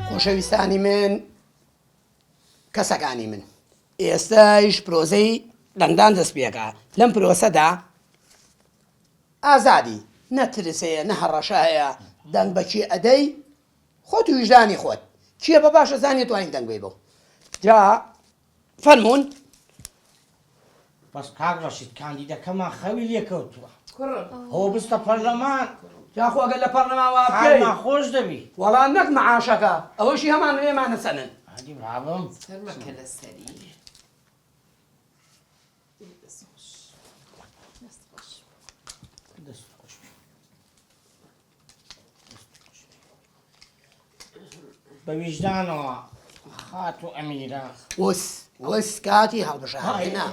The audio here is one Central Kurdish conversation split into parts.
خۆشەویستانی من کەسەکانی من ئێستاش پرۆزەی دەنگدان دەست پێکە لەم پرۆسەدا ئازادی نەترسەیە نەهەڕەشایە دەنگ بەچی ئەدەی خۆت و ویژدانی خۆت چییە بە باشە زانێت توانین دەنگ بێ بۆ جا فەرمونون بەس کاک ڕەشید کاندیدەکەمان خەوی لێکەوتووە هەوە بستە پەرلەمان جاخۆ ئەگەر لە پەرلەماوە ناخۆش دەبی وەڵام نەک مەعاشەکە ئەوەشی هەمان لێمانە سەنن هادی بابم سەرمەکە لەسەری بە ویژدانەوە خات و ئەمیرە وەس کاتی هەڵبژارێنا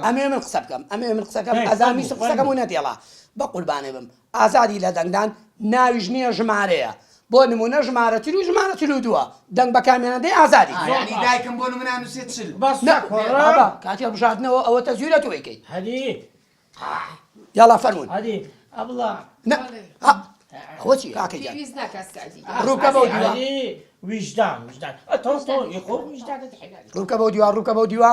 ئەمێ من قسە بکەم ئەمێ من قسەکەم ئازامی قسەکەم و نەتێڵا بە قوربانێ بم ئازادی لە دەنگدان ناویش نییە ژمارەیە بۆ نمونە ژمارە تر و ژمارە تر و دووە دەنگ بە کامێنەدەی ئازادی دایکم بۆ نمونە نووسێت چل بەس کاتی هەڵبژاردنەوە ئەوە تەزویرە توێکەیت هەدی یاڵا فەرمونون هەدی ئەبڵا ئەوە چی کاکەی پێویست ناکات سعدی ڕووکە بەو دیوە ویژدان تۆ یخۆ ویژدانت حێنانی ڕووکە بەو دیوە ڕووکە بەو دیوە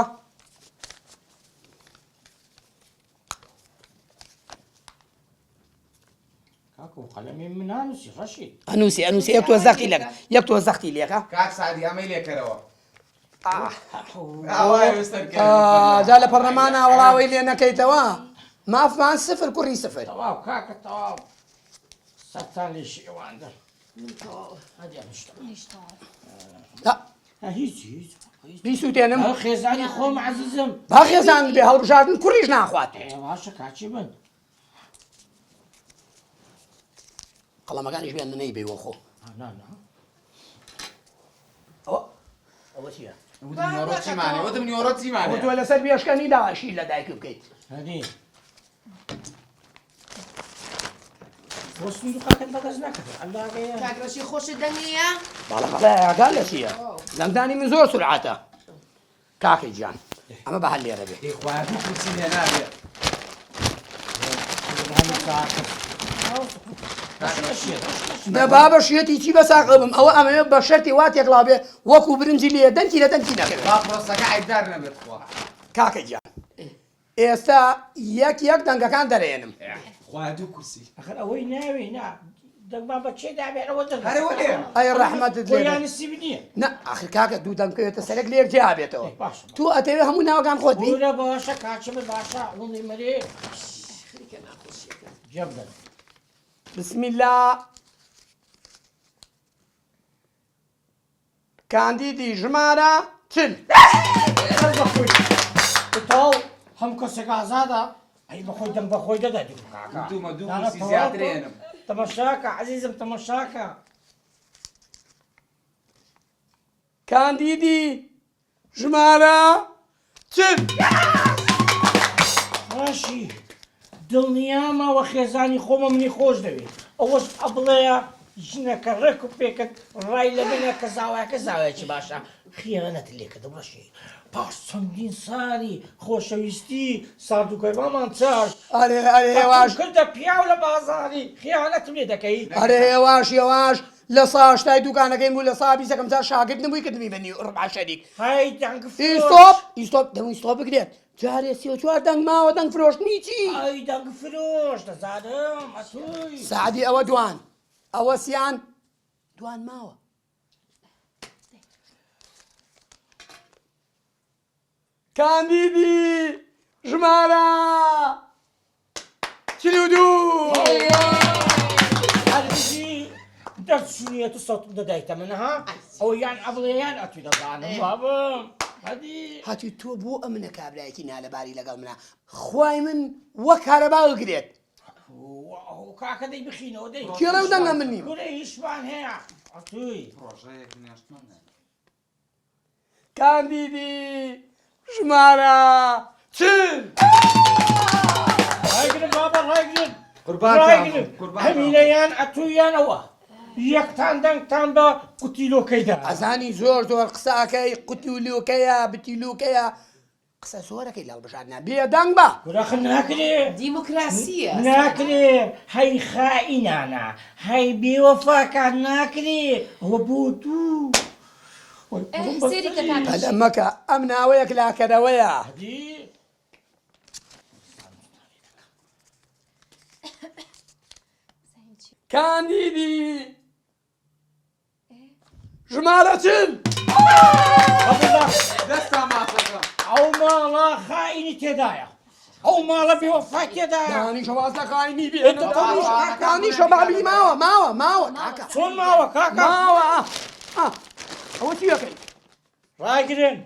کاکو قەلەمی من نانووسی ڕەشید ئەنووسی یەک تۆ زەختی لەکە یەک تۆ زەختی لێکە کاک سعدی ئەمەی لێکەرەوە جا لە پەرلەمانە وەڵاوی لێ نەکەیتەوە مافمان سفر کوڕی سفر تەواو کاکە تەواو سەرتان لێشی ئێواندە هەدی هیچ بیسووتێنم ئەو خێزانی خۆم عەزیزم با خێزان بێ هەڵبژاردن کوڕیش ناخوات باشە کاچی بن قەڵەمەکانیش بێن نەی بێ وەخۆ ئەوە چییە وتم نیۆرۆ چیمانێ تۆ لەسەر بێشکەنی داعشی لە دایک بکەیت هەدی بۆ سندوقەکەت بەدەست نەکرد ئەلاغەیە کاکڕەشی خۆشت دەنگەیە باڵەقەڵە ئاگال لە چییە لەمدانی من زۆر سورعاتە کاکەی گیان ئەمە بە هەل لێرە بێ دەیخوایە کورسی لێ نابێت دە بابە شێتی چی بە ساقە بم ئەوە ئەمەوێ بە شەرتی وا تێکڵا بێ وەکو برنجی لێ دەنکی لە دەنکی نەکرد با پرۆسەکە عیبدار نەبێت خوا کاکە گیان ئێستا یەک دەنگەکان دەرێنم خوا دوو کورسی ئەخر ئەوەی ناوێ نا دەنگمان بە چێ دابێتەوە هەرەوە لێ ئەی ڕەحمەتت لێ یانی سیب نییە نە ئاخر کاکە دوو دەنگکەوێتە سەرێک لێر جیابێتەوە باشە تو ئەتەوێ هەموو ناوەکان خۆت بی بورە باشە کاچە بە باشە وڵی مەرێ خەریکە ناخۆشیەکە جەبدەن بسم الله کاندیدی ژمارە چل تاو هەم کەسێک ئازادە ئەی بەخۆی دەم بەخۆی دەدا دوومە دوو کورسی زیاترێنم تەمەشاکە عەزیزم تەمەشاکە کاندیدی ژمارە چل باشی دڵنیامەوە خێزانی خۆمە منی خۆش دەوێت ئەوەش ئەبڵەیە ژنەکە ڕێک و پێکەت ڕای لە بێنە کە زاوایەکە زاوایەکی باشە خیانەت لێکردە بەشی پاش چەندین ساڵی خۆشەویستی ساردووکەیوامان چاش ئەرێ هێواش کردە پیاو لە بازاری خیانەتم لێ دەکەی ئەرێ هێواش لە ساشتای دوکانەکەی بوو لە سابی سەکەم جار شاگرد نبووی کردنی بەنی ڕبع شەریک های دەنگ ئیستۆپ دەمووی ئیستۆپ بگرێت جارێ 34 دەنگ ماوە دەنگ فرۆشتنی چی ئەی دەنگ فرۆش دەزانم ئەتووی سعدی ئەوە دوان ئەوە سیان دوان ماوە کاندیدی ژمارە چل و دوو هەرگیزی دەرچوونیە تو سەوتم دەدایتە منەها ئەوە یان ئەبڵێیان ئەتوی دەزانم بابم هەدی هاتی تۆ بۆ ئەمنە کابرایەتی نالەباری لەگەڵ منە خوای من وەک کارەبا بگرێت کاکە دەی بخینەوە دەی کێڵە و دەنگە من نیم گورە هیچمان هەیە ئەتوی کاندیدی ژمارە چل ڕایگرن بابە ڕایگرن هەمینەیان ئەتویانەوە یەکتان دەنگتان بە قوتیلۆکەیدا ئەزانی زۆر قساکەی قوتیلۆکەیە بتیلۆکەیە قسە زۆرەکەی لە هەڵبژاردنە بێدەنگ بە گوراخ ناکرێ دیموکراسیە ناکرێ هەی خائینانە هەی بێوەفاکان ناکرێ ئەوە بۆ دوو سێری کە تا هەدە مەکە ئەم ناوەیەک لاکەرەوەیە کاندیدی ژمارە چن دەستا ماسەکەم ئەو ماڵە خائینی تێدایە ئەو ماڵە بێوەفا تێدایە دانیشە واز لە خاینی بێ دانیشە بابی ماوە کاکە چۆن ماوە کاکە ماوە ئەوە چی یەکەی ڕاگرن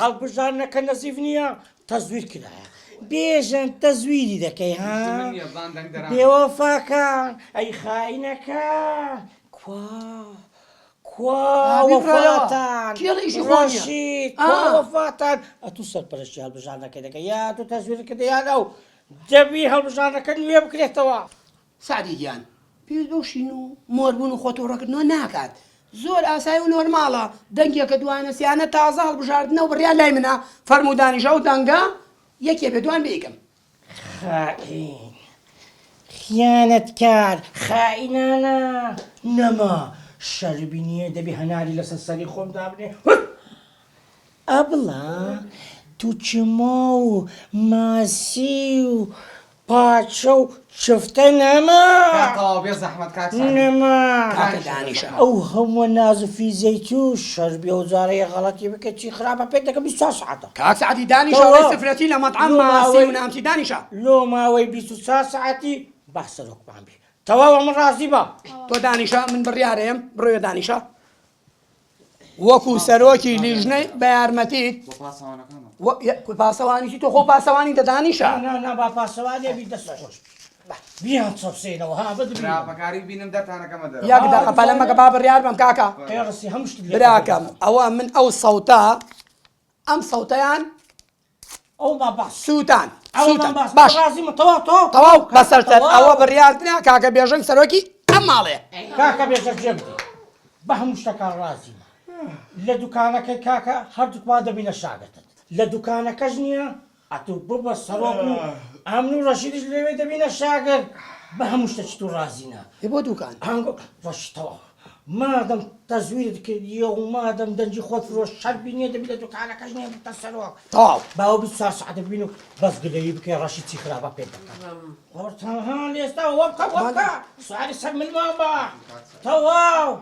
هەڵبژارنەکە نەزیف نییە تەزویر کرایە بێژن تەزویری دەکەی ها منیە بڵان دەنگ دەرام بێوەفاکان ئەی خائینەکان کوا وەفاتان کێڵیشی خۆنیە. ڕۆژیت کوا وەفاتان ئەتوو سەرپەرشتی هەڵبژارنەکەی دەکەی یا تو تەزویرەکە دەیان ئەو دەبی هەڵبژارنەکە نوێ بکرێتەوە سعدی گیان پێدۆشین و مۆربوون و خۆتۆڕەکردنەوە ناکات زۆر ئاسایی و نۆرماڵە دەنگێکە دوانەسیانە تازە هەڵبژاردنەوە بڕیان لای منە فەرمودانیشە و دەنگە یەکێ بێ دوان بێکم خائین خیانەتکار خائینانە نەما شەربی نییە دەبی هەناری لەسەر سەری خۆم دابنێ ئەبڵا تو چما و ماسی و پاچە و چفتە نەما کاکەوە بێ زەحمەت کاک سعید. نەما کاکە دانیشە ئەو هەموو نازفی زەیت و شەربی و جارەیە غەڵەتی بکە چی خراپە پێت دەکە 24 ساعتە کاک سعدی دانیشە سفرەتی لە مەطعەم ماسی و نامتی دانیشە لۆ ماوەی 24 ساعتی بەسە ڕۆکمان بێ تەواو من ڕازی بە تۆ دانیشە من بڕیارەیەم بڕۆیە دانیشە وەکو سەرۆکی لیژنەی بە یارمەتیت بۆ پاسەوانەکەمە پاسەوانیی تۆ خۆ پاسەوانی دەدانیشە نا با پاسەوانێ بی دەست خۆش بیان چەسێنەوە ها بەدبی خراپەکاری بینم دەرتانەکەمە دەرەوە یەک دەقە لەمەکە با بڕیار بم کاکە قێڕسی هەمشت براکەم ئەوە من ئەو سەوتە ئەم سەوتەیان ئەو ما باس سووتان ئەومان باش باس ڕازی من تەواو تەواو بەسەرتر ئەوە بڕیاردنا کاکە بێژەنگ سەرۆکی ئەم ماڵێ کاکە بێژە جێبدی بە هەموو شتەکان ڕازی لە دوکانەکەی کاکە هەردووکما دەبینە شاگەتت لە دوکانەکەش نییە ئەتوو ببە سەرۆک و ئەمن و ڕەشیدش لەوێ دەبینە شاگرد بە هەموو شتەچ تو ڕازینە بۆ دوکان هەنگۆ ڕۆشتەوە مادەم تەزویرت کردیە و مادەم دەنجی خۆت فرۆش شەربی نییە دەبی لە دوکانەکەش نییە بتە سەرۆک تەواو باوە 24 ساعت دەبین و بەس گلەیی بکەی ڕەشی چی خراپە پێ دەکەن قۆرتەها لێستا وەبکە سواری سەر ملمان بە تەواو